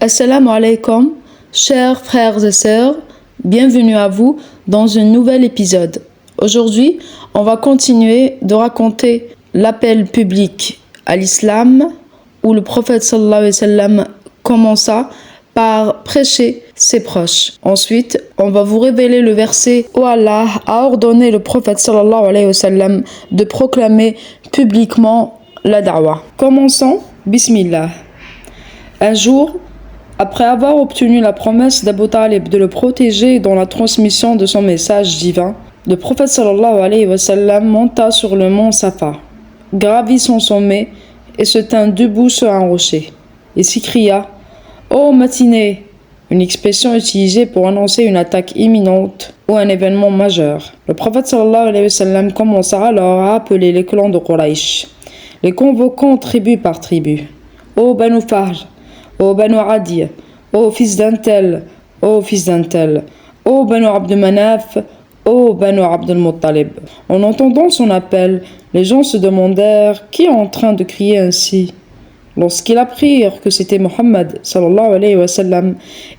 Assalamu alaikum, chers frères et sœurs, bienvenue à vous dans un nouvel épisode. Aujourd'hui, on va continuer de raconter l'appel public à l'islam où le prophète sallallahu alayhi wa sallam commença par prêcher ses proches. Ensuite, on va vous révéler le verset où Allah a ordonné le prophète sallallahu alayhi wa sallam de proclamer publiquement la da'wah. Commençons, bismillah. Un jour, après avoir obtenu la promesse d'Abu Talib de le protéger dans la transmission de son message divin, le prophète sallallahu alayhi wa sallam monta sur le mont Safa, gravit son sommet et se tint debout sur un rocher. Il s'écria « Ô matinée !» une expression utilisée pour annoncer une attaque imminente ou un événement majeur. Le prophète sallallahu alayhi wa sallam commença alors à appeler les clans de Quraysh, les convoquant tribu par tribu. « Ô Banu Fahr ! Ô Banu Adi, ô fils d'un tel, ô fils d'un tel, ô Banu Abd Manaf, ô Banu Abd al-Muttalib. » En entendant son appel, les gens se demandèrent qui est en train de crier ainsi. Lorsqu'ils apprirent que c'était Muhammad sallallahu alayhi wa sallam,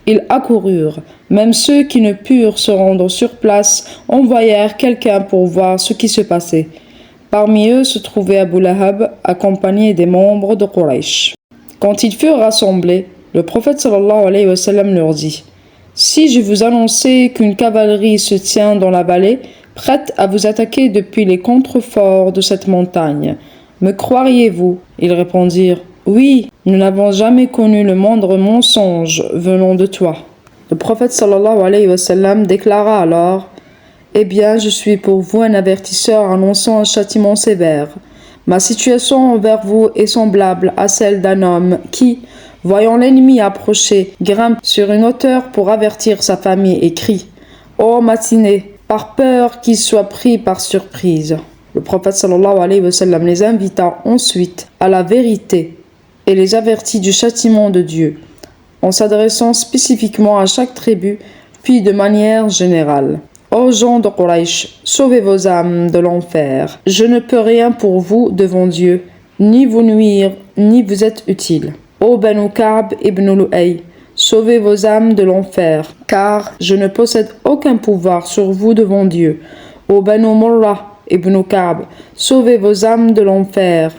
ils accoururent. Même ceux qui ne purent se rendre sur place envoyèrent quelqu'un pour voir ce qui se passait. Parmi eux se trouvait Abu Lahab, accompagné des membres de Quraysh. Quand ils furent rassemblés, le prophète sallallahu alayhi wa sallam leur dit « Si je vous annonçais qu'une cavalerie se tient dans la vallée, prête à vous attaquer depuis les contreforts de cette montagne, me croiriez-vous » Ils répondirent « Oui, nous n'avons jamais connu le moindre mensonge venant de toi. » Le prophète sallallahu alayhi wa sallam déclara alors « Eh bien, je suis pour vous un avertisseur annonçant un châtiment sévère. Ma situation envers vous est semblable à celle d'un homme qui, voyant l'ennemi approcher, grimpe sur une hauteur pour avertir sa famille et crie « Ô matinée !» par peur qu'il soit pris par surprise. Le prophète sallallahu alayhi wa sallam les invita ensuite à la vérité et les avertit du châtiment de Dieu, en s'adressant spécifiquement à chaque tribu, puis de manière générale. Ô gens de Quraysh, sauvez vos âmes de l'enfer. Je ne peux rien pour vous devant Dieu, ni vous nuire, ni vous être utile. Ô Banu Ka'b ibn Lu'ay, sauvez vos âmes de l'enfer, car je ne possède aucun pouvoir sur vous devant Dieu. Ô Banu Murrah ibn Ka'b, sauvez vos âmes de l'enfer.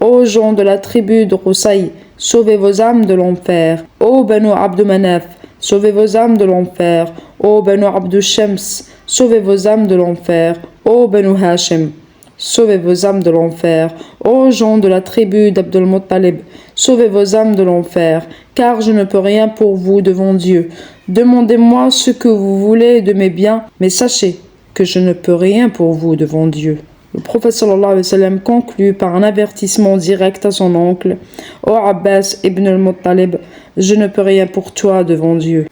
Ô gens de la tribu de Qusay, sauvez vos âmes de l'enfer. Ô Banu Abd Manaf, sauvez vos âmes de l'enfer. Ô Banu Abd Shams, sauvez vos âmes de l'enfer. Ô Banu Hashim, sauvez vos âmes de l'enfer. Ô gens de la tribu d'Abd al-Muttalib, sauvez vos âmes de l'enfer, car je ne peux rien pour vous devant Dieu. Demandez-moi ce que vous voulez de mes biens, mais sachez que je ne peux rien pour vous devant Dieu. Le prophète sallallahu alayhi wa sallam conclut par un avertissement direct à son oncle. Ô Abbas ibn al-Muttalib, je ne peux rien pour toi devant Dieu.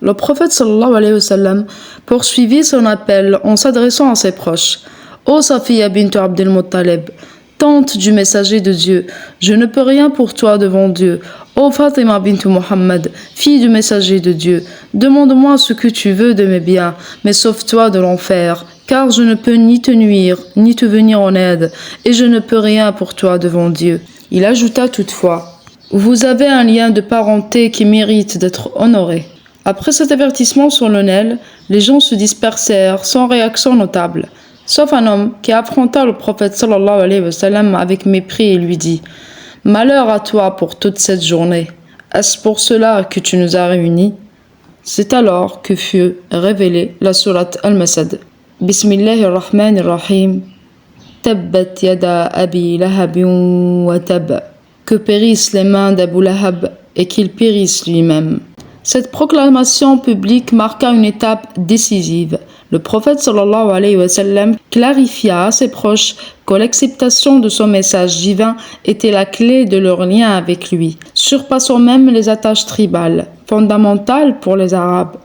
Le prophète sallallahu alayhi wa sallam poursuivit son appel en s'adressant à ses proches. Ô Safiya bint Abd al-Muttalib, tante du messager de Dieu, je ne peux rien pour toi devant Dieu. Ô Fatima bint Muhammad, fille du messager de Dieu, demande-moi ce que tu veux de mes biens, mais sauve-toi de l'enfer, car je ne peux ni te nuire, ni te venir en aide, et je ne peux rien pour toi devant Dieu. Il ajouta toutefois, vous avez un lien de parenté qui mérite d'être honoré. Après cet avertissement solennel, les gens se dispersèrent sans réaction notable, sauf un homme qui affronta le prophète sallallahu alayhi wa sallam avec mépris et lui dit « Malheur à toi pour toute cette journée, est-ce pour cela que tu nous as réunis ?» C'est alors que fut révélée la sourate Al-Masad. Bismillahirrahmanirrahim. Tabbat yada abi lahabin wa tab. Que périssent les mains d'Abu Lahab et qu'il périsse lui-même. Cette proclamation publique marqua une étape décisive. Le prophète sallallahu alayhi wa sallam clarifia à ses proches que l'acceptation de son message divin était la clé de leur lien avec lui, surpassant même les attaches tribales, fondamentales pour les Arabes.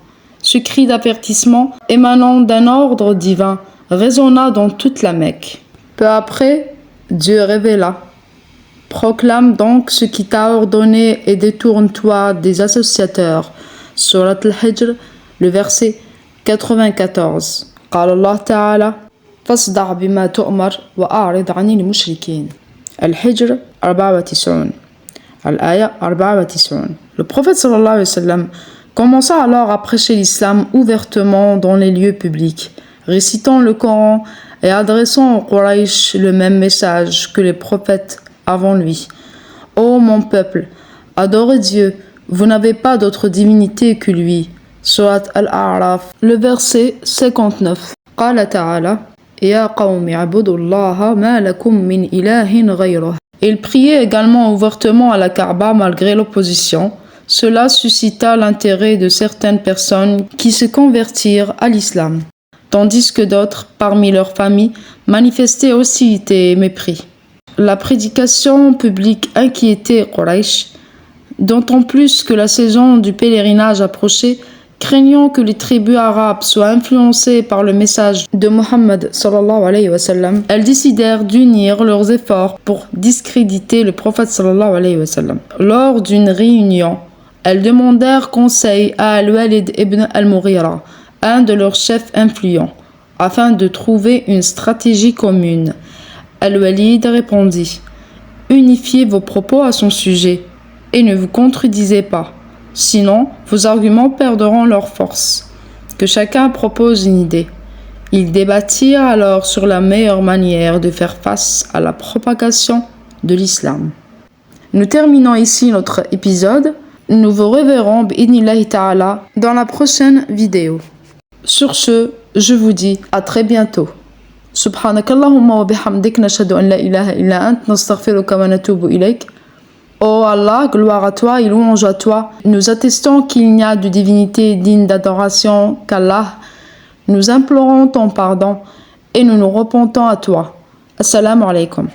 Ce cri d'avertissement émanant d'un ordre divin résonna dans toute la Mecque. Peu après, Dieu révéla « Proclame donc ce qui t'a ordonné et détourne-toi des associateurs. » Surat al-Hijr, le verset 94. قال الله تعالى فاصدع بما تؤمر وأعرض عن المشركين. الحجر 94. Al-Aya 94. Le prophète sallallahu alayhi wa sallam commença alors à prêcher l'islam ouvertement dans les lieux publics, récitant le Coran et adressant aux Quraysh le même message que les prophètes avant lui. Ô mon peuple, adorez Dieu, vous n'avez pas d'autre divinité que lui. Surat Al-A'raf, le verset 59. Qala ta'ala, Ya qawmi abudullaha ma lakum min ilahin ghayruh. Il priait également ouvertement à la Kaaba malgré l'opposition. Cela suscita l'intérêt de certaines personnes qui se convertirent à l'islam, tandis que d'autres, parmi leurs familles, manifestaient hostilité et mépris. La prédication publique inquiétait Quraysh, d'autant plus que la saison du pèlerinage approchait, craignant que les tribus arabes soient influencées par le message de Mohammed sallallahu alayhi wa sallam. Elles décidèrent d'unir leurs efforts pour discréditer le prophète sallallahu alayhi wa sallam. Lors d'une réunion, elles demandèrent conseil à Al-Walid ibn al-Mughira, un de leurs chefs influents, afin de trouver une stratégie commune. Al-Walid répondit: Unifiez vos propos à son sujet et ne vous contredisez pas, sinon vos arguments perdront leur force. Que chacun propose une idée. Ils débattirent alors sur la meilleure manière de faire face à la propagation de l'islam. Nous terminons ici notre épisode. Nous vous reverrons bi'idhnillahi ta'ala dans la prochaine vidéo. Sur ce, je vous dis à très bientôt. Subhanakallahumma wa bihamdik nashhadu an la ilaha illa ant nastaghfiruka wa natubu ilayk. Oh Allah, gloire à toi et louange à toi. Nous attestons qu'il n'y a de divinité digne d'adoration qu'Allah. Nous implorons ton pardon et nous nous repentons à toi. Assalamu alaikum.